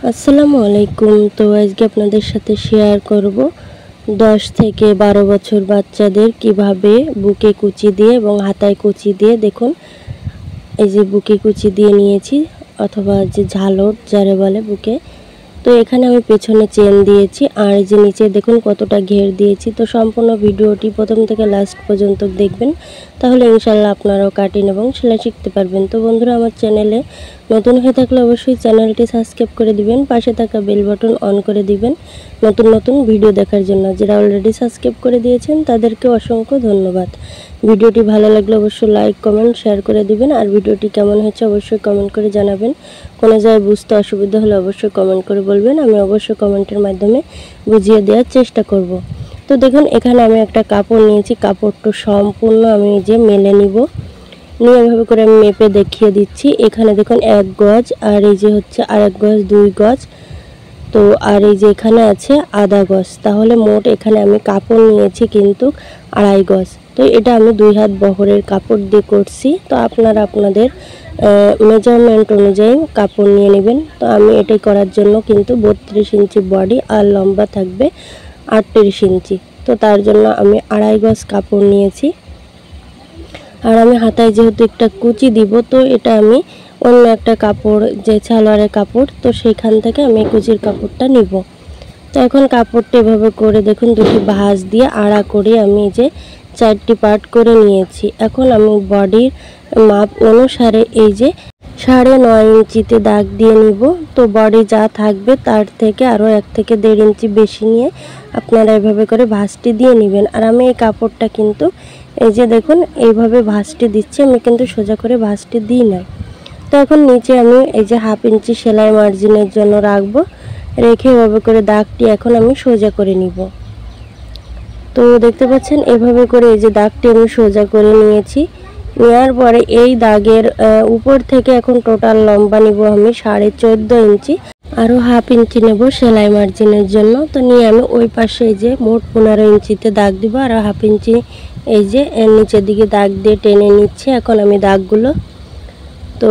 আসসালামু আলাইকুম। তো আজকে আপনাদের সাথে শেয়ার করব 10 থেকে 12 বছর বাচ্চাদের কিভাবে বুকে কুচি দিয়ে এবং হাতায় কুচি দিয়ে, দেখুন এই যে বুকে কুচি দিয়ে নিয়েছি, অথবা যে ঝালর যারে বলে বুকে। তো এখানে আমি পেছনে চেন দিয়েছি, আর এই যে নিচে দেখুন কতটা ঘের দিয়েছি। তো সম্পূর্ণ ভিডিওটি প্রথম থেকে লাস্ট পর্যন্ত দেখবেন, তাহলে ইনশাল্লাহ আপনারাও কাটিং এবং সেলাই শিখতে পারবেন। তো বন্ধুরা, আমার চ্যানেলে নতুন হয়ে থাকলে অবশ্যই চ্যানেলটি সাবস্ক্রাইব করে দিবেন, পাশে থাকা বেল বাটন অন করে দিবেন নতুন নতুন ভিডিও দেখার জন্য। যারা অলরেডি সাবস্ক্রাইব করে দিয়েছেন তাদেরকে অসংখ্য ধন্যবাদ। ভিডিওটি ভালো লাগলে অবশ্যই লাইক কমেন্ট শেয়ার করে দিবেন, আর ভিডিওটি কেমন হয়েছে অবশ্যই কমেন্ট করে জানাবেন। কোনো জায়গায় বুঝতে অসুবিধা হলে অবশ্যই কমেন্ট করে বলবেন, আমি অবশ্যই কমেন্টের মাধ্যমে বুঝিয়ে দেওয়ার চেষ্টা করব। তো দেখুন এখানে আমি একটা কাপড় নিয়েছি, কাপড়টা সম্পূর্ণ আমি যে মেলে নিব, নিয়ে এভাবে করে আমি মেপে দেখিয়ে দিচ্ছি। এখানে দেখুন 1 গজ, আর এই যে হচ্ছে আরেক গজ, 2 গজ, তো আর এই যে এখানে আছে আধা গজ, তাহলে মোট এখানে আমি কাপড় নিয়েছি কিন্তু 2.5 গজ। তো এটা আমি 2 হাত বহরের কাপড় দিয়ে করছি। তো আপনারা আপনাদের মেজারমেন্ট অনুযায়ী কাপড় নিয়ে নেবেন। তো আমি এটাই করার জন্য কিন্তু 32 ইঞ্চি বডি, আর লম্বা থাকবে 38 ইঞ্চি। তো তার জন্য আমি 2.5 গজ কাপড় নিয়েছি। আর আমি হাতায় যেহেতু একটা কুচি দিব, তো এটা আমি অন্য একটা কাপড়, যে সালোয়ারের কাপড়, তো সেইখান থেকে আমি কুচির কাপড়টা নিব। তো এখন কাপড়টা এভাবে করে দেখুন দুটি ভাঁজ দিয়ে আড়া করে আমি যে 4টি পার্ট করে নিয়েছি। এখন আমি বডির মাপ অনুসারে এই যে 9.5 ইঞ্চিতে দাগ দিয়ে নিব। তো বডি যা থাকবে তার থেকে আরও 1 থেকে 1.5 ইঞ্চি বেশি নিয়ে আপনারা এভাবে করে ভাঁজটি দিয়ে নেবেন। আর আমি এই কাপড়টা কিন্তু এই যে দেখুন এইভাবে ভাঁজটি দিচ্ছি, আমি কিন্তু সোজা করে ভাঁজটি দিই না। তো এখন নিচে আমি এই যে 1/2 ইঞ্চি সেলাই মার্জিনের জন্য রাখবো, রেখে এভাবে করে দাগটি এখন আমি সোজা করে নিব। তো দেখতে পাচ্ছেন এভাবে করে এই যে দাগটি আমি সোজা করে নিয়েছি। নেওয়ার পরে এই দাগের উপর থেকে এখন টোটাল লম্বা নিব আমি 14.5 ইঞ্চি, আরও 1/2 ইঞ্চি নেব সেলাই মার্জিনের জন্য। তো নিয়ে আমি ওই পাশে এই যে মোট 15 ইঞ্চিতে দাগ দিব, আর 1/2 ইঞ্চি এই যে নিচের দিকে দাগ দিয়ে টেনে নিচ্ছি এখন আমি দাগগুলো। তো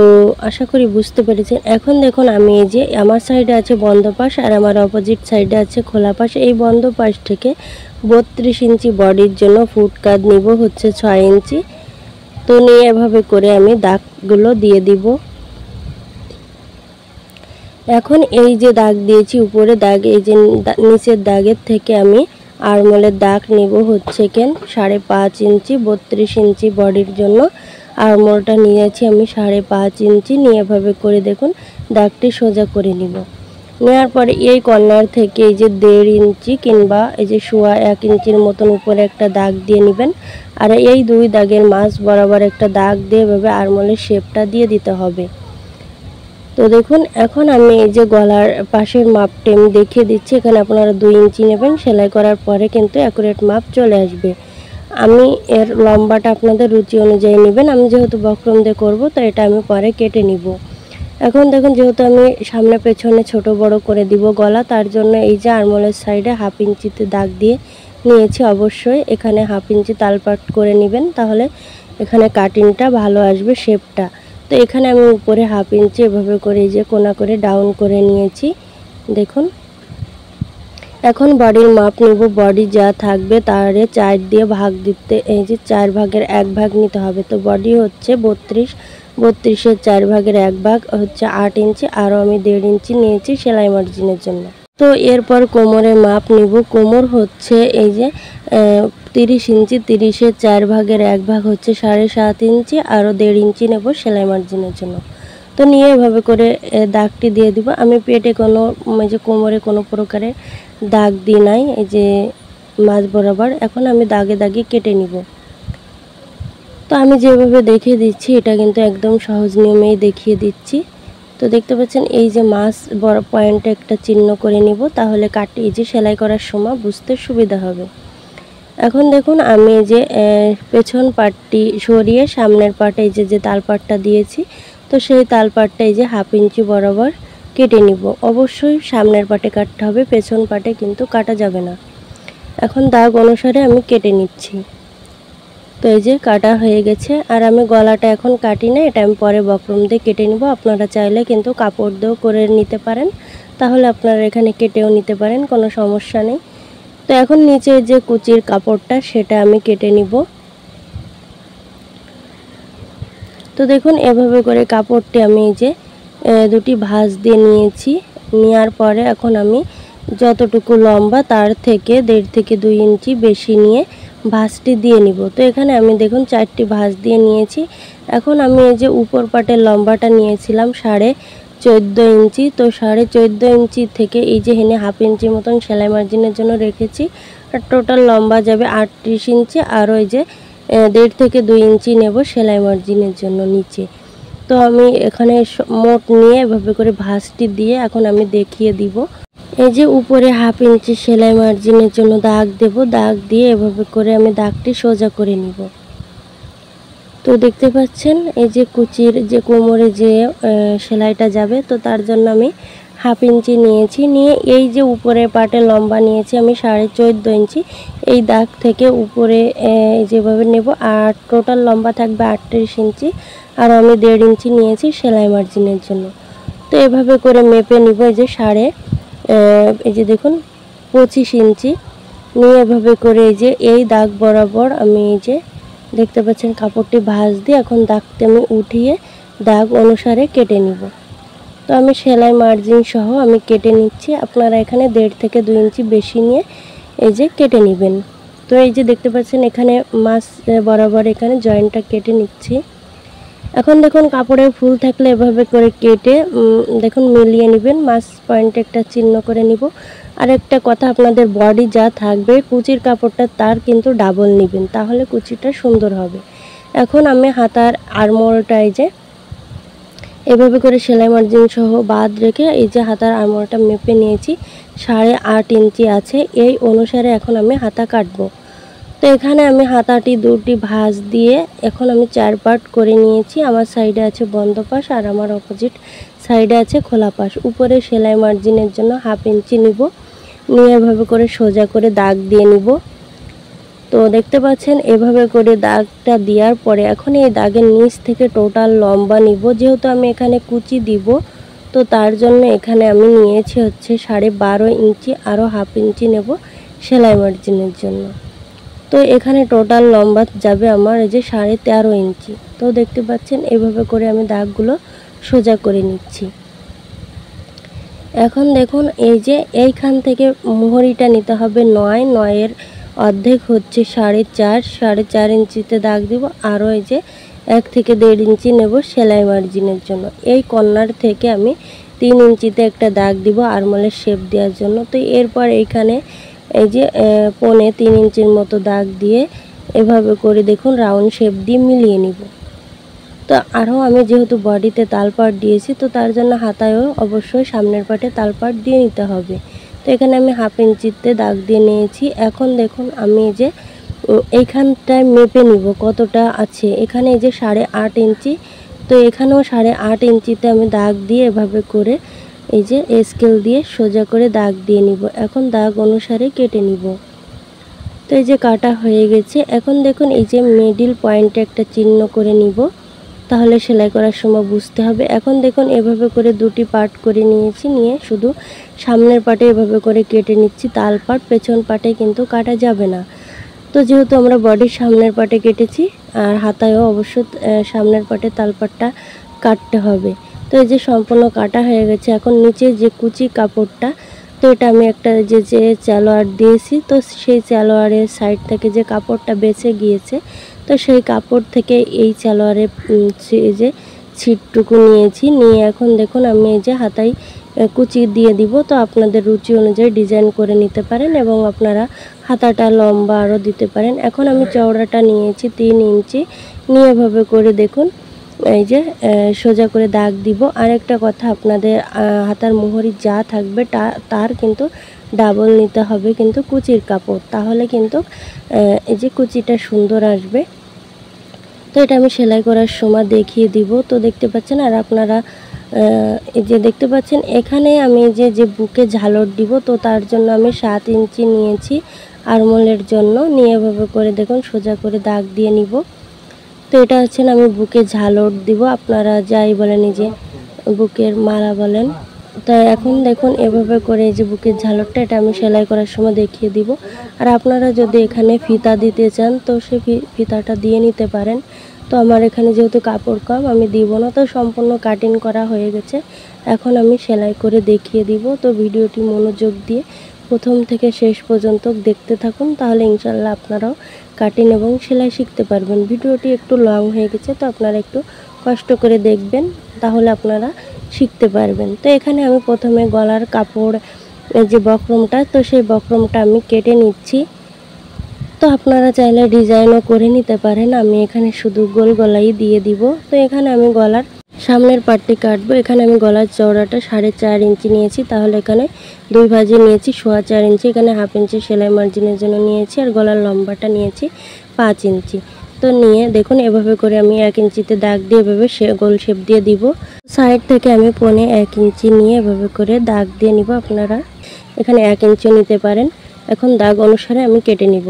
আশা করি বুঝতে পেরেছেন। এখন দেখুন আমি এই যে আমার সাইডে আছে বন্ধ পাশ, আর আমার অপোজিট সাইডে আছে খোলা পাশ। এই বন্ধ পাশ থেকে 32 ইঞ্চি বডির জন্য ফুট কাট নিব হচ্ছে 6 ইঞ্চি। তো নিয়ে এভাবে করে আমি দাগগুলো দিয়ে দিব। এখন এই যে দাগ দিয়েছি উপরে দাগ, এই যে নিচের দাগের থেকে আমি আরমোলের দাগ নিব হচ্ছে 5.5 ইঞ্চি, 32 ইঞ্চি বডির জন্য আরমোলটা নিয়েছি আমি 5.5 ইঞ্চি। নিয়ে এভাবে করে দেখুন দাগটি সোজা করে নিব। নেওয়ার পরে এই কর্নার থেকে এই যে 1.5 ইঞ্চি কিংবা এই যে 1.25 ইঞ্চির মতন উপরে একটা দাগ দিয়ে নেবেন, আর এই 2 দাগের মাঝ বরাবর একটা দাগ দিয়ে এভাবে আরমোলের শেপটা দিয়ে দিতে হবে। তো দেখুন এখন আমি এই যে গলার পাশের মাপটা আমি দেখিয়ে দিচ্ছি। এখানে আপনারা 2 ইঞ্চি নেবেন, সেলাই করার পরে কিন্তু অ্যাকুরেট মাপ চলে আসবে। আমি এর লম্বাটা আপনাদের রুচি অনুযায়ী নেবেন। আমি যেহেতু বক্রম দিয়ে করব, তো এটা আমি পরে কেটে নিব। এখন দেখুন যেহেতু আমি সামনে পেছনে ছোট বড় করে দিব গলা, তার জন্য এই যে আরমোলের সাইডে 1/2 ইঞ্চিতে দাগ দিয়ে নিয়েছি। অবশ্যই এখানে 1/2 ইঞ্চি তালপাট করে নেবেন, তাহলে এখানে কাটিংটা ভালো আসবে, শেপটা। তো এখানে আমি উপরে 1/2 ইঞ্চি এভাবে করে এই যে কোনা করে ডাউন করে নিয়েছি দেখুন। এখন বডির মাপ নিব, বডি যা থাকবে তার 4 দিয়ে ভাগ দিতে, এই যে 4 ভাগের 1 ভাগ নিতে হবে। তো বডি হচ্ছে 32, 32-এর 4 ভাগের 1 ভাগ হচ্ছে 8 ইঞ্চি, আরও আমি 1.5 ইঞ্চি নিয়েছি সেলাই মার্জিনের জন্য। তো এরপর কোমরের মাপ নিব। কোমর হচ্ছে এই যে 30 ইঞ্চি, 30-এর 4 ভাগের 1 ভাগ হচ্ছে 7.5 ইঞ্চি, আরও 1.5 ইঞ্চি নেব সেলাই মার্জিনের জন্য। তো নিয়ে এভাবে করে দাগটি দিয়ে দিব। আমি পেটে কোনো যে কোমরে কোনো প্রকারের দাগ দিই নাই, এই যে মাঝ বরাবর। এখন আমি দাগে দাগে কেটে নিব। তো আমি যেভাবে দেখিয়ে দিচ্ছি এটা কিন্তু একদম সহজ নিয়মেই দেখিয়ে দিচ্ছি। তো দেখতে পাচ্ছেন এই যে মাছ বড় পয়েন্টে একটা চিহ্ন করে নিব, তাহলে কাটি এই যে সেলাই করার সময় বুঝতে সুবিধা হবে। এখন দেখুন আমি এই যে পেছন পাটটি সরিয়ে সামনের পাটে এই যে তালপাটটা দিয়েছি, তো সেই তালপাটটা এই যে 1/2 ইঞ্চি বরাবর কেটে নিব। অবশ্যই সামনের পাটে কাটতে হবে, পেছন পাটে কিন্তু কাটা যাবে না। এখন দাগ অনুসারে আমি কেটে নিচ্ছি। তো এই যে কাটা হয়ে গেছে। আর আমি গলাটা এখন কাটি না, এটা আমি পরে বক্রম দিয়ে কেটে নিব। আপনারা চাইলে কিন্তু কাপড় দিয়েও করে নিতে পারেন, তাহলে আপনারা এখানে কেটেও নিতে পারেন, কোনো সমস্যা নেই। তো এখন নিচে যে কুচির কাপড়টা সেটা আমি কেটে নিব। তো দেখুন এভাবে করে কাপড়টি আমি এই যে দুটি ভাঁজ দিয়ে নিয়েছি। নেওয়ার পরে এখন আমি যতটুকু লম্বা তার থেকে 1.5 থেকে 2 ইঞ্চি বেশি নিয়ে ভাঁজটি দিয়ে নিব। তো এখানে আমি দেখুন 4টি ভাঁজ দিয়ে নিয়েছি। এখন আমি এই যে উপর পাটের লম্বাটা নিয়েছিলাম 14.5 ইঞ্চি। তো 14.5 ইঞ্চি থেকে এই যে হেনে 1/2 ইঞ্চি মতন সেলাই মার্জিনের জন্য রেখেছি। আর টোটাল লম্বা যাবে 38 ইঞ্চি। আর ওই যে 1.5 থেকে 2 ইঞ্চি নেব সেলাই মার্জিনের জন্য নিচে। তো আমি এখানে মোট নিয়ে এভাবে করে ভাঁজটি দিয়ে এখন আমি দেখিয়ে দিব। এই যে উপরে 1/2 ইঞ্চি সেলাই মার্জিনের জন্য দাগ দেব, দাগ দিয়ে এভাবে করে আমি দাগটি সোজা করে নিব। তো দেখতে পাচ্ছেন এই যে কুচির যে কোমরে যে সেলাইটা যাবে, তো তার জন্য আমি 1/2 ইঞ্চি নিয়েছি। নিয়ে এই যে উপরে পাটে লম্বা নিয়েছি আমি 14.5 ইঞ্চি। এই দাগ থেকে উপরে যেভাবে নেব, আর টোটাল লম্বা থাকবে 38 ইঞ্চি। আর আমি 1.5 ইঞ্চি নিয়েছি সেলাই মার্জিনের জন্য। তো এভাবে করে মেপে নিব। এই যে এই যে দেখুন 25 ইঞ্চি নিয়ে এভাবে করে এই যে এই দাগ বরাবর আমি এই যে দেখতে পাচ্ছেন কাপড়টি ভাঁজ দিয়ে এখন দাগটি আমি উঠিয়ে দাগ অনুসারে কেটে নিব। তো আমি সেলাই মার্জিন সহ আমি কেটে নিচ্ছি। আপনারা এখানে 1.5 থেকে 2 ইঞ্চি বেশি নিয়ে এই যে কেটে নেবেন। তো এই যে দেখতে পাচ্ছেন এখানে মাছ বরাবর এখানে জয়েন্টটা কেটে নিচ্ছি। এখন দেখুন কাপড়ের ফুল থাকলে এভাবে করে কেটে দেখুন মিলিয়ে নেবেন, মাছ পয়েন্টে একটা চিহ্ন করে নিব। আর একটা কথা, আপনাদের বডি যা থাকবে কুচির কাপড়টা তার কিন্তু ডাবল নেবেন, তাহলে কুচিটা সুন্দর হবে। এখন আমি হাতার আরমোলটা এই যে এভাবে করে সেলাই মার্জিন সহ বাদ রেখে এই যে হাতার আরমোলটা মেপে নিয়েছি 8.5 ইঞ্চি আছে। এই অনুসারে এখন আমি হাতা কাটবো। তো এখানে আমি হাতাটি দুটি ভাঁজ দিয়ে এখন আমি 4 পার্ট করে নিয়েছি। আমার সাইডে আছে বন্ধ পাশ আর আমার অপোজিট সাইডে আছে খোলা পাশ। উপরে সেলাই মার্জিনের জন্য 1/2 ইঞ্চি নিব, নিয়ে এভাবে করে সোজা করে দাগ দিয়ে নিব। তো দেখতে পাচ্ছেন এভাবে করে দাগটা দেওয়ার পরে এখন এই দাগের নিচ থেকে টোটাল লম্বা নিব। যেহেতু আমি এখানে কুচি দিব, তো তার জন্য এখানে আমি নিয়েছি হচ্ছে 12.5 ইঞ্চি, আরও 1/2 ইঞ্চি নেব সেলাই মার্জিনের জন্য। তো এখানে টোটাল লম্বা যাবে আমার এই যে 13.5 ইঞ্চি। তো দেখতে পাচ্ছেন এভাবে করে আমি দাগগুলো সোজা করে নিচ্ছি। এখন দেখুন এই যে এইখান থেকে মোহরিটা নিতে হবে 9 এর অর্ধেক হচ্ছে 4.5 ইঞ্চিতে দাগ দিব। আরও এই যে 1 থেকে 1.5 ইঞ্চি নেব সেলাই মার্জিনের জন্য। এই কর্নার থেকে আমি 3 ইঞ্চিতে একটা দাগ দিব আরমোলের শেপ দেওয়ার জন্য। তো এরপর এইখানে এই যে 3.25 ইঞ্চির মতো দাগ দিয়ে এভাবে করে দেখুন রাউন্ড শেপ দিয়ে মিলিয়ে নিব। তো আরও আমি যেহেতু বডিতে তালপাট দিয়েছি, তো তার জন্য হাতায়ও অবশ্যই সামনের পাটে তালপাট দিয়ে নিতে হবে। তো এখানে আমি 1/2 ইঞ্চিতে দাগ দিয়ে নিয়েছি। এখন দেখুন আমি এই যে এইখানটায় মেপে নিব কতটা আছে। এখানে এই যে 8.5 ইঞ্চি, তো এখানেও 8.5 ইঞ্চিতে আমি দাগ দিয়ে এভাবে করে এই যে স্কেল দিয়ে সোজা করে দাগ দিয়ে নিব। এখন দাগ অনুসারে কেটে নিব। তো এই যে কাটা হয়ে গেছে। এখন দেখুন এই যে মিডল পয়েন্টে একটা চিহ্ন করে নিব, তাহলে সেলাই করার সময় বুঝতে হবে। এখন দেখুন এভাবে করে দুটি পার্ট করে নিয়েছি, নিয়ে শুধু সামনের পাটে এভাবে করে কেটে নিচ্ছি তাল পাট, পেছন পাটে কিন্তু কাটা যাবে না। তো যেহেতু আমরা বডির সামনের পাটে কেটেছি, আর হাতায়ও অবশ্য সামনের পাটে তালপাটটা কাটতে হবে। তো এই যে সম্পূর্ণ কাটা হয়ে গেছে। এখন নিচে যে কুচি কাপড়টা, তো এটা আমি একটা যে সালোয়ার দিয়েছি, তো সেই সালোয়ারের সাইড থেকে যে কাপড়টা বেঁচে গিয়েছে, তো সেই কাপড় থেকে এই সালোয়ারে যে ছিটটুকু নিয়েছি, নিয়ে এখন দেখুন আমি এই যে হাতায় কুচি দিয়ে দিব। তো আপনাদের রুচি অনুযায়ী ডিজাইন করে নিতে পারেন এবং আপনারা হাতাটা লম্বা আরও দিতে পারেন। এখন আমি চওড়াটা নিয়েছি 3 ইঞ্চি, নিয়ে এভাবে করে দেখুন এই যে সোজা করে দাগ দিব। আরেকটা কথা, আপনাদের হাতার মোহরি যা থাকবে তার কিন্তু ডাবল নিতে হবে কিন্তু কুচির কাপড়, তাহলে কিন্তু এই যে কুচিটা সুন্দর আসবে। তো এটা আমি সেলাই করার সময় দেখিয়ে দিব। তো দেখতে পাচ্ছেন, আর আপনারা এই যে দেখতে পাচ্ছেন এখানে আমি যে বুকে ঝালর দিব, তো তার জন্য আমি 7 ইঞ্চি নিয়েছি আরমোলের জন্য। নিয়ে এভাবে করে দেখুন সোজা করে দাগ দিয়ে নিব। তো এটা হচ্ছে আমি বুকে ঝালর দিব, আপনারা যাই বলেন, এই যে বুকের মালা বলেন, তো এখন দেখুন এভাবে করে এই যে বুকের ঝালরটা এটা আমি সেলাই করার সময় দেখিয়ে দিব। আর আপনারা যদি এখানে ফিতা দিতে চান তো সে ফিতাটা দিয়ে নিতে পারেন। তো আমার এখানে যেহেতু কাপড় কম আমি দিব না, তো সম্পূর্ণ কাটিং করা হয়ে গেছে। এখন আমি সেলাই করে দেখিয়ে দিব। তো ভিডিওটি মনোযোগ দিয়ে প্রথম থেকে শেষ পর্যন্ত দেখতে থাকুন, তাহলে ইনশাল্লাহ আপনারাও কাটিং এবং সেলাই শিখতে পারবেন। ভিডিওটি একটু লং হয়ে গেছে, তো আপনারা একটু কষ্ট করে দেখবেন, তাহলে আপনারা শিখতে পারবেন। তো এখানে আমি প্রথমে গলার কাপড় যে বক্রমটা, তো সেই বক্রমটা আমি কেটে নিচ্ছি। তো আপনারা চাইলে ডিজাইনও করে নিতে পারেন, আমি এখানে শুধু গোল গলাই দিয়ে দিব। তো এখানে আমি গলার সামনের পাটটি কাটবো। এখানে আমি গলার চওড়াটা 4.5 ইঞ্চি নিয়েছি, তাহলে এখানে 2 ভাঁজে নিয়েছি 4.25 ইঞ্চি, এখানে 1/2 ইঞ্চি সেলাই মার্জিনের জন্য নিয়েছি। আর গলার লম্বাটা নিয়েছি 5 ইঞ্চি। তো নিয়ে দেখুন এভাবে করে আমি 1 ইঞ্চিতে দাগ দিয়ে এভাবে গোল শেপ দিয়ে দিব। সাইড থেকে আমি 1.25 ইঞ্চি নিয়ে এভাবে করে দাগ দিয়ে নিব। আপনারা এখানে 1 ইঞ্চিও নিতে পারেন। এখন দাগ অনুসারে আমি কেটে নিব।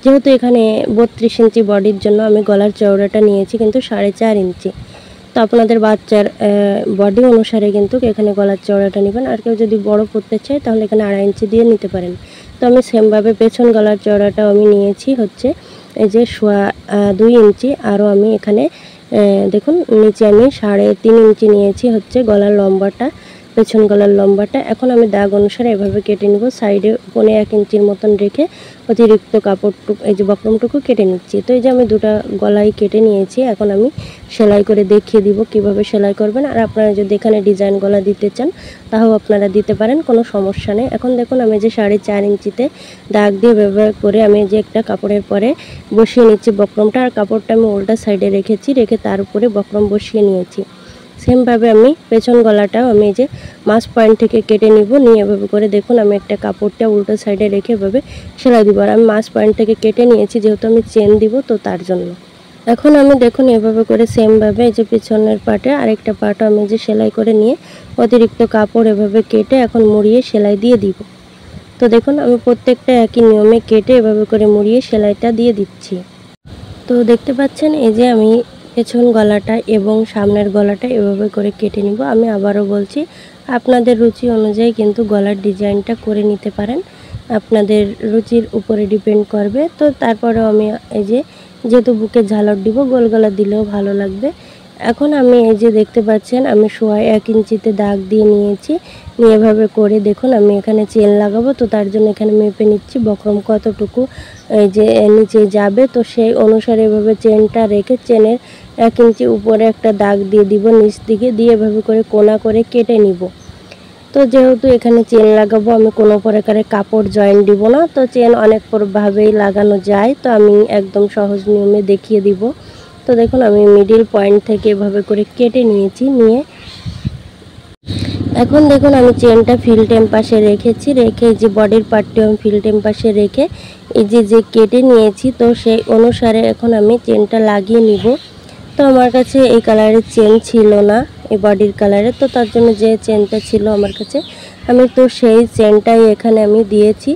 যেহেতু এখানে 32 ইঞ্চি বডির জন্য আমি গলার চওড়াটা নিয়েছি কিন্তু 4.5 ইঞ্চি। তো আপনাদের বাচ্চার বডি অনুসারে কিন্তু এখানে গলার চওড়াটা নেবেন। আর কেউ যদি বড় করতে চায় তাহলে এখানে 2.5 ইঞ্চি দিয়ে নিতে পারেন। তো আমি সেমভাবে পেছন গলার চওড়াটাও আমি নিয়েছি হচ্ছে এই যে 2 ইঞ্চি। আরও আমি এখানে দেখুন নিচে আমি 3.5 ইঞ্চি নিয়েছি হচ্ছে গলার লম্বাটা, পেছন গলার লম্বাটা। এখন আমি দাগ অনুসারে এভাবে কেটে নিব। সাইডে 1.25 ইঞ্চির মতন রেখে অতিরিক্ত কাপড়টুকু এই যে বক্রমটুকু কেটে নিচ্ছি। তো এই যে আমি দুটো গলাই কেটে নিয়েছি। এখন আমি সেলাই করে দেখিয়ে দিব কিভাবে সেলাই করবেন। আর আপনারা যদি এখানে ডিজাইন গলা দিতে চান তাও আপনারা দিতে পারেন, কোনো সমস্যা নেই। এখন দেখুন আমি যে 4.5 ইঞ্চিতে দাগ দিয়ে ব্যবহার করে আমি যে একটা কাপড়ের পরে বসিয়ে নিচ্ছি বক্রমটা। আর কাপড়টা আমি উল্টা সাইডে রেখেছি, রেখে তার উপরে বক্রম বসিয়ে নিয়েছি। সেমভাবে আমি পেছন গলাটাও আমি এই যে মাছ পয়েন্ট থেকে কেটে নিব। নিয়ে এভাবে করে দেখুন আমি একটা কাপড়টা উল্টো সাইডে রেখে এভাবে সেলাই দিব। আর আমি মাছ পয়েন্ট থেকে কেটে নিয়েছি যেহেতু আমি চেন দিব, তো তার জন্য। এখন আমি দেখুন এভাবে করে সেমভাবে এই যে পিছনের পাটে আরেকটা পাটও আমি যে সেলাই করে নিয়ে অতিরিক্ত কাপড় এভাবে কেটে এখন মুড়িয়ে সেলাই দিয়ে দিব। তো দেখুন আমি প্রত্যেকটা একই নিয়মে কেটে এভাবে করে মুড়িয়ে সেলাইটা দিয়ে দিচ্ছি। তো দেখতে পাচ্ছেন এই যে আমি পেছন গলাটা এবং সামনের গলাটা এভাবে করে কেটে নিব। আমি আবারও বলছি আপনাদের রুচি অনুযায়ী কিন্তু গলার ডিজাইনটা করে নিতে পারেন, আপনাদের রুচির উপরে ডিপেন্ড করবে। তো তারপরেও আমি এই যে যেহেতু বুকে ঝালর দিব, গোল গলা দিলেও ভালো লাগবে। এখন আমি এই যে দেখতে পাচ্ছেন আমি 1.25 ইঞ্চিতে দাগ দিয়ে নিয়েছি। নিয়ে এভাবে করে দেখুন আমি এখানে চেন লাগাবো, তো তার জন্য এখানে মেপে নিচ্ছি বক্রম কতটুকু এই যে নিচে যাবে। তো সেই অনুসারে এভাবে চেনটা রেখে চেনের 1 ইঞ্চি উপরে একটা দাগ দিয়ে দিব নিচ দিকে, দিয়ে এভাবে করে কোনা করে কেটে নিব। তো যেহেতু এখানে চেন লাগাবো আমি কোনো প্রকারের কাপড় জয়েন দিব না, তো চেন অনেক ভাবেই লাগানো যায়, তো আমি একদম সহজ নিয়মে দেখিয়ে দিব। তো দেখুন আমি মিডিল পয়েন্ট থেকে এভাবে করে কেটে নিয়েছি। নিয়ে এখন দেখুন আমি চেনটা ফিল্টেম পাশে রেখেছি, রেখে যে বডির পার্টটি আমি ফিল্টেম পাশে রেখে এই যে কেটে নিয়েছি, তো সেই অনুসারে এখন আমি চেনটা লাগিয়ে নিব। তো আমার কাছে এই কালারের চেন ছিল না এই বডির কালারের, তো তার জন্য যে চেনটা ছিল আমার কাছে আমি তো সেই চেনটাই এখানে আমি দিয়েছি।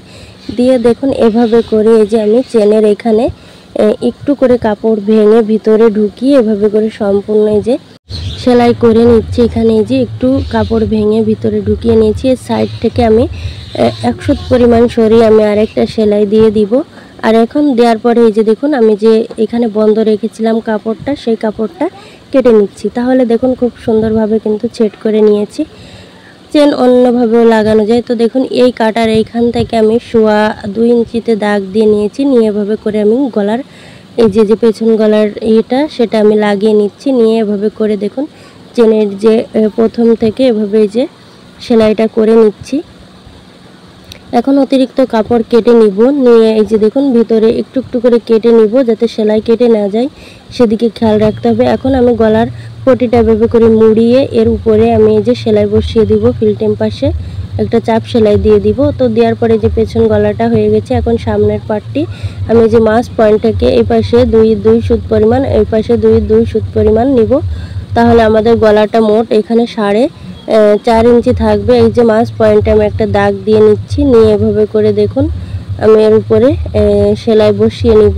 দিয়ে দেখুন এভাবে করে এই যে আমি চেনের এখানে একটু করে কাপড় ভেঙে ভিতরে ঢুকিয়ে এভাবে করে সম্পূর্ণ এই যে সেলাই করে নিচ্ছি। এখানে এই যে একটু কাপড় ভেঙে ভিতরে ঢুকিয়ে নিয়েছি। এর সাইড থেকে আমি 100 পরিমাণ সরিয়ে আমি আরেকটা সেলাই দিয়ে দিব। আর এখন দেওয়ার পরে এই যে দেখুন আমি যে এখানে বন্ধ রেখেছিলাম কাপড়টা, সেই কাপড়টা কেটে নিচ্ছি। তাহলে দেখুন খুব সুন্দরভাবে কিন্তু সেট করে নিয়েছি। চেন অন্যভাবেও লাগানো যায়। তো দেখুন এই কাটার এইখান থেকে আমি 2.25 ইঞ্চিতে দাগ দিয়ে নিয়েছি। নিয়ে এভাবে করে আমি গলার এই যে পেছন গলার এটা সেটা আমি লাগিয়ে নিচ্ছি। নিয়ে এভাবে করে দেখুন চেনের যে প্রথম থেকে এভাবে যে সেলাইটা করে নিচ্ছি। এখন অতিরিক্ত কাপড় কেটে নিব। নিয়ে এই যে দেখুন ভিতরে একটু একটু করে কেটে নিব যাতে সেলাই কেটে না যায়, সেদিকে খেয়াল রাখতে হবে। এখন আমি গলার পটিটা এভাবে করে মুড়িয়ে এর উপরে আমি এই যে সেলাই বসিয়ে দিব। ফিল্টেম পাশে একটা চাপ সেলাই দিয়ে দিব। তো দেওয়ার পরে যে পেছন গলাটা হয়ে গেছে। এখন সামনের পার্টটি আমি যে মাছ পয়েন্ট থেকে এই পাশে 2 সুত পরিমাণ, এই পাশে 2 সুত পরিমাণ নিব। তাহলে আমাদের গলাটা মোট এখানে 4.5 ইঞ্চি থাকবে। এই যে মাছ পয়েন্টে আমি একটা দাগ দিয়ে নিচ্ছি। নিয়ে এভাবে করে দেখুন আমি এর উপরে সেলাই বসিয়ে নিব।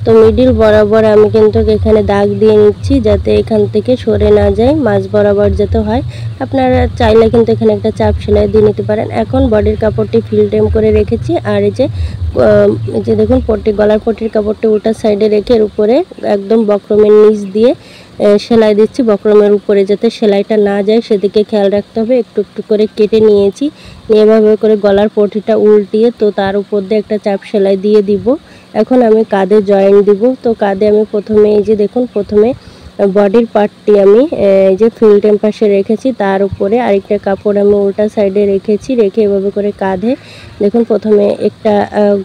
তো মিডিল বরাবর আমি কিন্তু এখানে দাগ দিয়ে নিচ্ছি যাতে এখান থেকে সরে না যায়, মাঝ বরাবর যাতে হয়। আপনারা চাইলে কিন্তু এখানে একটা চাপ সেলাই দিয়ে নিতে পারেন। এখন বডির কাপড়টি ফিল টাইম করে রেখেছি, আর এই যে দেখুন পট্টি, গলার পট্টির কাপড়টি উল্টা সাইডে রেখে এর উপরে একদম বক্রমের নিচ দিয়ে সেলাই দিচ্ছি। বক্রমের উপরে যাতে সেলাইটা না যায় সেদিকে খেয়াল রাখতে হবে। একটু একটু করে কেটে নিয়েছি, নিয়ে এভাবে করে গলার পট্টিটা উল্টিয়ে তো তার উপর দিয়ে একটা চাপ সেলাই দিয়ে দিব। এখন আমি কাঁধে জয়েন দিব। তো কাঁধে আমি প্রথমে এই যে দেখুন প্রথমে বডির পার্টটি আমি এই যে ফিল টাইম পাশে রেখেছি, তার উপরে আরেকটা কাপড় আমি উল্টা সাইডে রেখেছি, রেখে এভাবে করে কাঁধে দেখুন প্রথমে একটা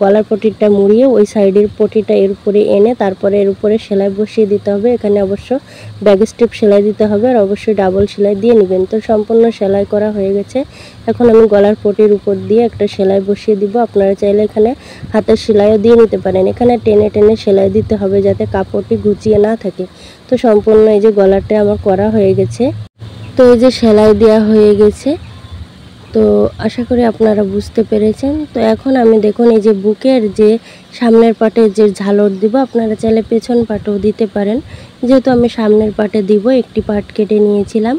গলার পট্টিটা মুড়িয়ে ওই সাইডের পট্টিটা এর উপরে এনে তারপরে এর উপরে সেলাই বসিয়ে দিতে হবে। এখানে অবশ্য ব্যাক স্টেপ সেলাই দিতে হবে, আর অবশ্যই ডাবল সেলাই দিয়ে নেবেন। তো সম্পূর্ণ সেলাই করা হয়ে গেছে। এখন আমি গলার পট্টির উপর দিয়ে একটা সেলাই বসিয়ে দিব। আপনারা চাইলে এখানে হাতের সেলাইও দিয়ে নিতে পারেন। এখানে টেনে টেনে সেলাই দিতে হবে যাতে কাপড়টি গুছিয়ে না থাকে। তো সম্পূর্ণ এই যে গলাটা আমার করা হয়ে গেছে। তো এই যে সেলাই দেওয়া হয়ে গেছে, তো আশা করি আপনারা বুঝতে পেরেছেন। তো এখন আমি দেখুন এই যে বুকের যে সামনের পাটে যে ঝালর দিব, আপনারা চাইলে পেছন পাটেও দিতে পারেন। যেহেতু আমি সামনের পাটে দিব, একটি পাট কেটে নিয়েছিলাম।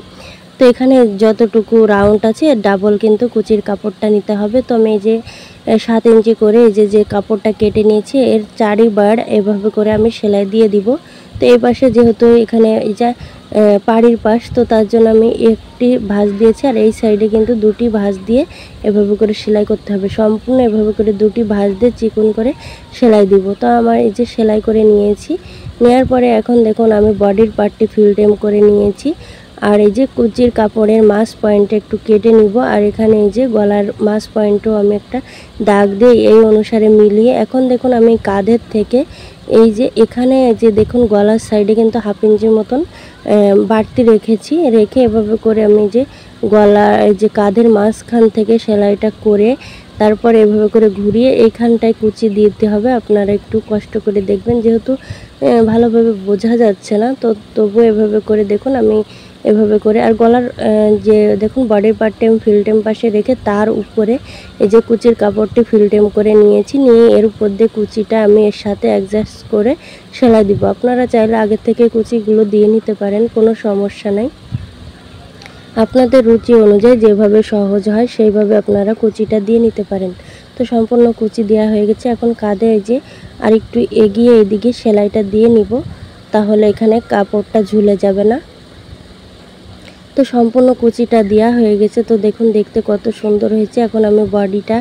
তো এখানে যতটুকু রাউন্ড আছে ডাবল কিন্তু কুচির কাপড়টা নিতে হবে। তো আমি এই যে 7 ইঞ্চি করে এই যে কাপড়টা কেটে নিয়েছি, এর চারিবার এভাবে করে আমি সেলাই দিয়ে দিব। তো এই পাশে যেহেতু এখানে এই যে পাড়ির পাশ, তো তার জন্য আমি একটি ভাঁজ দিয়েছি, আর এই সাইডে কিন্তু দুটি ভাঁজ দিয়ে এভাবে করে সেলাই করতে হবে। সম্পূর্ণ এভাবে করে দুটি ভাঁজ দিয়ে চিকন করে সেলাই দিব। তো আমার এই যে সেলাই করে নিয়েছি, নেওয়ার পরে এখন দেখুন আমি বডির পার্টটি ফিল টাইম করে নিয়েছি, আর এই যে কুচির কাপড়ের মাছ পয়েন্টে একটু কেটে নিব, আর এখানে এই যে গলার মাছ পয়েন্টও আমি একটা দাগ দিয়ে এই অনুসারে মিলিয়ে এখন দেখুন আমি কাঁধের থেকে এই যে এখানে যে দেখুন গলার সাইডে কিন্তু 1/2 ইঞ্চির মতন বাড়তি রেখেছি, রেখে এভাবে করে আমি যে গলা এই যে কাঁধের মাঝখান থেকে সেলাইটা করে তারপর এভাবে করে ঘুরিয়ে এইখানটায় কুচি দিতে হবে। আপনারা একটু কষ্ট করে দেখবেন, যেহেতু ভালোভাবে বোঝা যাচ্ছে না, তো তবু এভাবে করে দেখুন আমি এভাবে করে। আর গলার যে দেখুন বডির পার্টটি আমি ফিল টাইম পাশে রেখে তার উপরে এই যে কুচির কাপড়টি ফিল টাইম করে নিয়েছি, নিয়ে এর উপর দিয়ে কুচিটা আমি এর সাথে অ্যাডজাস্ট করে সেলাই দিব। আপনারা চাইলে আগে থেকে কুচিগুলো দিয়ে নিতে পারেন, কোনো সমস্যা নাই। আপনাদের রুচি অনুযায়ী যেভাবে সহজ হয় সেইভাবে আপনারা কুচিটা দিয়ে নিতে পারেন। তো সম্পূর্ণ কুচি দেওয়া হয়ে গেছে। এখন কাঁধে এই যে আরেকটু এগিয়ে এদিকে সেলাইটা দিয়ে নিব, তাহলে এখানে কাপড়টা ঝুলে যাবে না। তো সম্পূর্ণ কুচিটা দেওয়া হয়ে গেছে। তো দেখুন দেখতে কত সুন্দর হয়েছে। এখন আমি বডিটা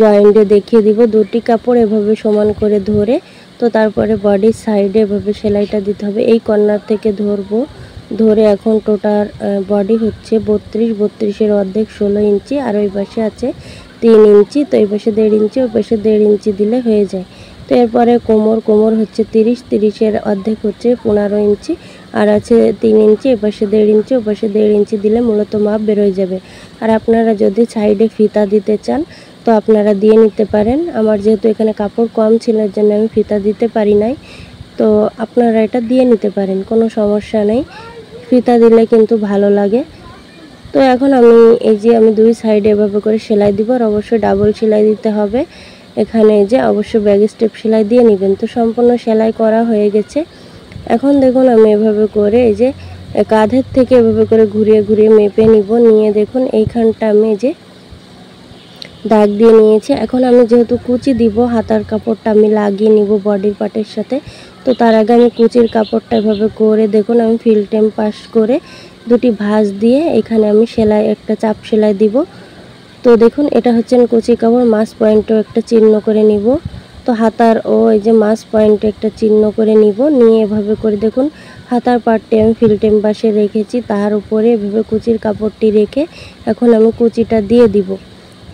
জয়েন্টে দেখিয়ে দিব। দুটি কাপড় এভাবে সমান করে ধরে তো তারপরে বডির সাইডে এভাবে সেলাইটা দিতে হবে। এই কর্নার থেকে ধরে এখন টোটাল বডি হচ্ছে 32-32-এর অর্ধেক 16 ইঞ্চি, আর ওই পাশে আছে 3 ইঞ্চি। তো এই পাশে 1.5 ইঞ্চি, ওই পাশে 1.5 ইঞ্চি দিলে হয়ে যায়। তো এরপরে কোমর হচ্ছে 30-30-এর অর্ধেক হচ্ছে 15 ইঞ্চি, আর আছে 3 ইঞ্চি, এপাশে 1.5 ইঞ্চি, ওপাশে 1.5 ইঞ্চি দিলে মূলত মাপ বেরোয় যাবে। আর আপনারা যদি সাইডে ফিতা দিতে চান তো আপনারা দিয়ে নিতে পারেন। আমার যেহেতু এখানে কাপড় কম ছিল এর জন্য আমি ফিতা দিতে পারি নাই, তো আপনারা এটা দিয়ে নিতে পারেন, কোনো সমস্যা নেই। ফিতা দিলে কিন্তু ভালো লাগে। তো এখন আমি এই যে আমি দুই সাইডে এভাবে করে সেলাই দিব, আর অবশ্যই ডাবল সেলাই দিতে হবে। এখানে যে অবশ্যই ব্যাক স্টেপ সেলাই দিয়ে নেবেন। তো সম্পূর্ণ সেলাই করা হয়ে গেছে। এখন দেখুন আমি এভাবে করে এই যে কাঁধের থেকে এভাবে করে ঘুরিয়ে ঘুরিয়ে মেপে নিব, নিয়ে দেখুন এইখানটা আমি এই যে দাগ দিয়ে নিয়েছি। এখন আমি যেহেতু কুচি দিব, হাতার কাপড়টা আমি লাগিয়ে নিব বডির পার্টের সাথে। তো তার আগে আমি কুচির কাপড়টা এভাবে করে দেখুন আমি ফিল টাইম পাস করে দুটি ভাঁজ দিয়ে এখানে আমি সেলাই একটা চাপ সেলাই দিব। তো দেখুন এটা হচ্ছে কুচি কাপড়, মাছ পয়েন্টও একটা চিহ্ন করে নিব। তো হাতার ও এই যে মাছ পয়েন্টে একটা চিহ্ন করে নিব, নিয়ে এভাবে করে দেখুন হাতার পার্টটি আমি ফিল টাইম পাশে রেখেছি, তার উপরে এভাবে কুচির কাপড়টি রেখে এখন আমি কুচিটা দিয়ে দিব।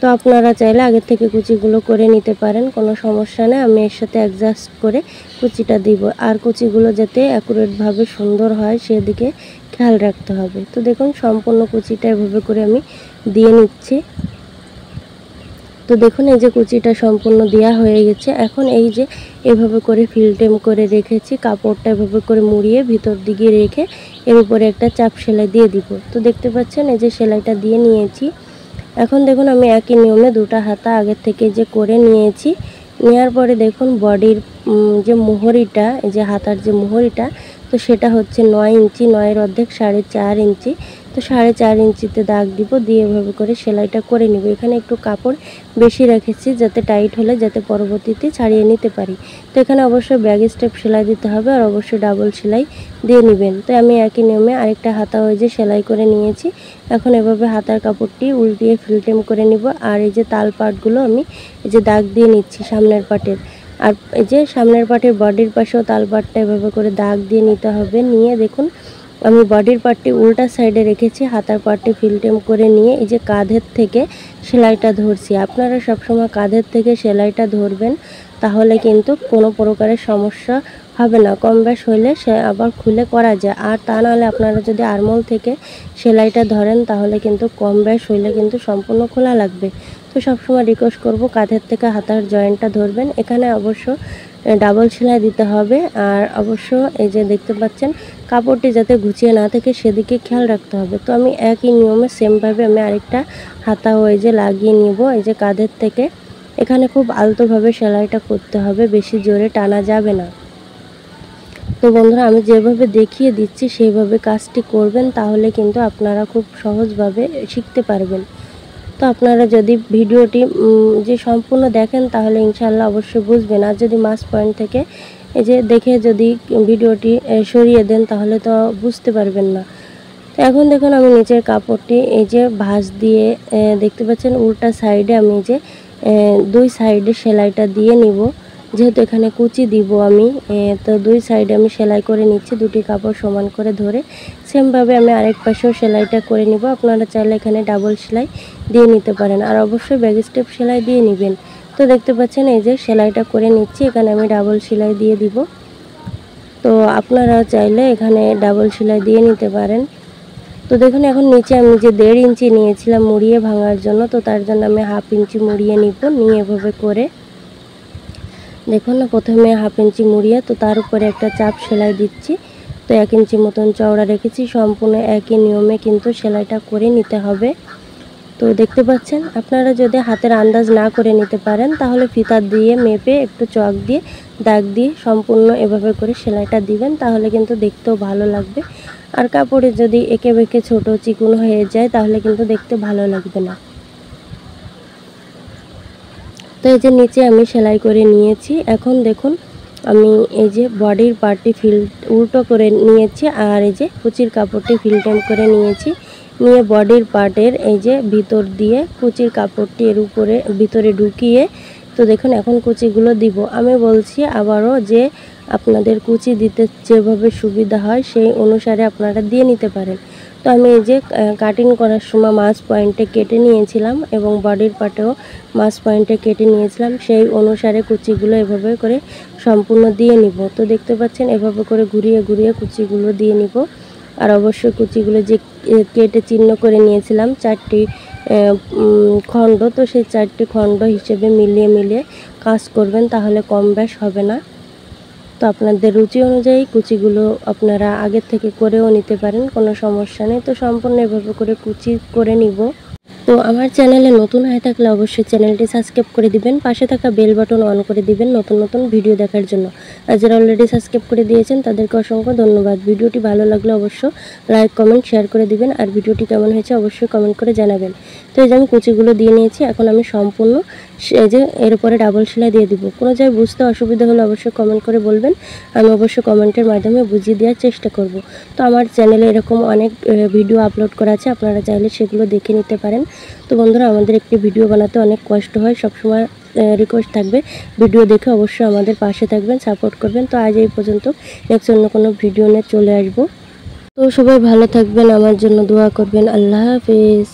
তো আপনারা চাইলে আগে থেকে কুচিগুলো করে নিতে পারেন, কোনো সমস্যা নেই। আমি এর সাথে অ্যাডজাস্ট করে কুচিটা দিব, আর কুচিগুলো যাতে অ্যাকুরেটভাবে সুন্দর হয় সেদিকে খেয়াল রাখতে হবে। তো দেখুন সম্পূর্ণ কুচিটা এভাবে করে আমি দিয়ে নিচ্ছি। তো দেখুন এই যে কুচিটা সম্পূর্ণ দেওয়া হয়ে গেছে। এখন এই যে এভাবে করে ফিল টাইম করে রেখেছি, কাপড়টা এভাবে করে মুড়িয়ে ভিতর দিকে রেখে এর উপরে একটা চাপ সেলাই দিয়ে দিব। তো দেখতে পাচ্ছেন এই যে সেলাইটা দিয়ে নিয়েছি। এখন দেখুন আমি একই নিয়মে দুটো হাতা আগের থেকে যে করে নিয়েছি, নেওয়ার পরে দেখুন বডির যে মোহরিটা, যে হাতার যে মোহরিটা, তো সেটা হচ্ছে 9 ইঞ্চি, 9-এর অর্ধেক 4.5 ইঞ্চি। তো 4.5 ইঞ্চিতে দাগ দিব, দিয়ে এভাবে করে সেলাইটা করে নিব। এখানে একটু কাপড় বেশি রেখেছি যাতে টাইট হলে যাতে পরবর্তীতে ছাড়িয়ে নিতে পারি। তো এখানে অবশ্যই ব্যাক স্টেপ সেলাই দিতে হবে আর অবশ্যই ডাবল সেলাই দিয়ে নেবেন। তো আমি একই নিয়মে আরেকটা হাতা ওই যে সেলাই করে নিয়েছি। এখন এভাবে হাতার কাপড়টি উল্টিয়ে ফিলটেম করে নিব। আর এই যে তাল পাটগুলো আমি এই যে দাগ দিয়ে নিচ্ছি সামনের পাটের, আর এই যে সামনের পাটের বডির পাশেও তাল পাটটা এভাবে করে দাগ দিয়ে নিতে হবে। নিয়ে দেখুন আমি বডির পার্টটি উল্টা সাইডে রেখেছি, হাতার পার্টটি ফিলটেম করে নিয়ে এই যে কাঁধের থেকে সেলাইটা ধরছি। আপনারা সবসময় কাঁধের থেকে সেলাইটা ধরবেন, তাহলে কিন্তু কোনো প্রকারের সমস্যা হবে না। কম বেশ হইলে সে আবার খুলে করা যায়। আর তা নাহলে আপনারা যদি আরমোল থেকে সেলাইটা ধরেন তাহলে কিন্তু কম বেশ হইলে কিন্তু সম্পূর্ণ খোলা লাগবে। তো সবসময় রিকোয়েস্ট করব কাঁধের থেকে হাতার জয়েন্টটা ধরবেন। এখানে অবশ্য ডাবল সেলাই দিতে হবে। আর অবশ্য এই যে দেখতে পাচ্ছেন কাপড়টি যাতে গুছিয়ে না থাকে সেদিকে খেয়াল রাখতে হবে। তো আমি একই নিয়মে সেমভাবে আমি আরেকটা হাতা ওই যে লাগিয়ে নিব এই যে কাঁধের থেকে। এখানে খুব আলতোভাবে সেলাইটা করতে হবে, বেশি জোরে টানা যাবে না। তো বন্ধুরা আমি যেভাবে দেখিয়ে দিচ্ছি সেইভাবে কাজটি করবেন, তাহলে কিন্তু আপনারা খুব সহজভাবে শিখতে পারবেন। তো আপনারা যদি ভিডিওটি যে সম্পূর্ণ দেখেন তাহলে ইনশাআল্লাহ অবশ্যই বুঝবেন। আর যদি মাস পয়েন্ট থেকে এই যে দেখে যদি ভিডিওটি সরিয়ে দেন তাহলে তো বুঝতে পারবেন না। তো এখন দেখুন আমি নিচের কাপড়টি এই যে ভাঁজ দিয়ে দেখতে পাচ্ছেন উল্টা সাইডে আমি যে 2 সাইডে সেলাইটা দিয়ে নিব। যেহেতু এখানে কুচি দিব আমি, তো 2 সাইডে আমি সেলাই করে নিচ্ছি, দুটি কাপড় সমান করে ধরে। সেমভাবে আমি আরেক পাশেও সেলাইটা করে নিব। আপনারা চাইলে এখানে ডাবল সেলাই দিয়ে নিতে পারেন, আর অবশ্যই ব্যাক স্টেপ সেলাই দিয়ে নেবেন। তো দেখতে পাচ্ছেন এই যে সেলাইটা করে নিচ্ছি, এখানে আমি ডাবল সেলাই দিয়ে দিব। তো আপনারা চাইলে এখানে ডাবল সেলাই দিয়ে নিতে পারেন। তো দেখুন এখন নিচে আমি যে 1.5 ইঞ্চি নিয়েছিলাম মুড়িয়ে ভাঙার জন্য, তো তার জন্য আমি 1/2 ইঞ্চি মুড়িয়ে নিব। নিয়ে এভাবে করে দেখুন না, প্রথমে 1/2 ইঞ্চি মুড়িয়ে তো তার উপরে একটা চাপ সেলাই দিচ্ছি। তো 1 ইঞ্চি মতন চওড়া রেখেছি। সম্পূর্ণ একই নিয়মে কিন্তু সেলাইটা করে নিতে হবে। তো দেখতে পাচ্ছেন আপনারা যদি হাতের আন্দাজ না করে নিতে পারেন তাহলে ফিতা দিয়ে মেপে একটু চক দিয়ে দাগ দিয়ে সম্পূর্ণ এভাবে করে সেলাইটা দিবেন, তাহলে কিন্তু দেখতেও ভালো লাগবে। আর কাপড়ে যদি এঁকে বেঁকে ছোট চিকন হয়ে যায় তাহলে কিন্তু দেখতে ভালো লাগবে না। তো এই যে নিচে আমি সেলাই করে নিয়েছি। এখন দেখুন আমি এই যে বডির পার্টটি উল্টো করে নিয়েছি, আর এই যে কুচির কাপড়টি ফিলটেম করে নিয়েছি। নিয়ে বডির পার্টের এই যে ভিতর দিয়ে কুচির কাপড়টি এর উপরে ভিতরে ঢুকিয়ে, তো দেখুন এখন কুচিগুলো দিব। আমি বলছি আবারও যে আপনাদের কুচি দিতে যেভাবে সুবিধা হয় সেই অনুসারে আপনারা দিয়ে নিতে পারেন। তো আমি এই যে কাটিং করার সময় মাছ পয়েন্টে কেটে নিয়েছিলাম এবং বডির পার্টেও মাছ পয়েন্টে কেটে নিয়েছিলাম, সেই অনুসারে কুচিগুলো এভাবে করে সম্পূর্ণ দিয়ে নিব। তো দেখতে পাচ্ছেন এভাবে করে ঘুরিয়ে ঘুরিয়ে কুচিগুলো দিয়ে নিব। আর অবশ্যই কুচিগুলো যে কেটে চিহ্ন করে নিয়েছিলাম 4টি খণ্ড, তো সেই 4টি খণ্ড হিসেবে মিলিয়ে মিলিয়ে কাজ করবেন, তাহলে কম বেশ হবে না। তো আপনাদের রুচি অনুযায়ী কুচিগুলো আপনারা আগের থেকে করেও নিতে পারেন, কোনো সমস্যা নেই। তো সম্পূর্ণ এভাবে করে কুচি করে নিব। তো আমার চ্যানেলে নতুন হয়ে থাকলে অবশ্যই চ্যানেলটি সাবস্ক্রাইব করে দিবেন, পাশে থাকা বেল বাটন অন করে দিবেন নতুন নতুন ভিডিও দেখার জন্য। আর যারা অলরেডি সাবস্ক্রাইব করে দিয়েছেন তাদেরকে অসংখ্য ধন্যবাদ। ভিডিওটি ভালো লাগলে অবশ্যই লাইক কমেন্ট শেয়ার করে দিবেন, আর ভিডিওটি কেমন হয়েছে অবশ্যই কমেন্ট করে জানাবেন। তো এই যে আমি কুচিগুলো দিয়ে নিয়েছি, এখন আমি সম্পূর্ণ এই যে এর উপরে ডাবল সেলাই দিয়ে দিব। কোনো জায়গায় বুঝতে অসুবিধা হলে অবশ্যই কমেন্ট করে বলবেন, আমি অবশ্যই কমেন্টের মাধ্যমে বুঝিয়ে দেওয়ার চেষ্টা করব। তো আমার চ্যানেলে এরকম অনেক ভিডিও আপলোড করা আছে, আপনারা চাইলে সেগুলো দেখে নিতে পারেন। তো বন্ধুরা আমাদের একটি ভিডিও বানাতে অনেক কষ্ট হয়, সবসময় রিকোয়েস্ট থাকবে ভিডিও দেখে অবশ্যই আমাদের পাশে থাকবেন, সাপোর্ট করবেন। তো আজ এই পর্যন্ত, নেক্সট অন্য কোনো ভিডিও নিয়ে চলে আসবো। তো সবাই ভালো থাকবেন, আমার জন্য দোয়া করবেন। আল্লাহ হাফেজ।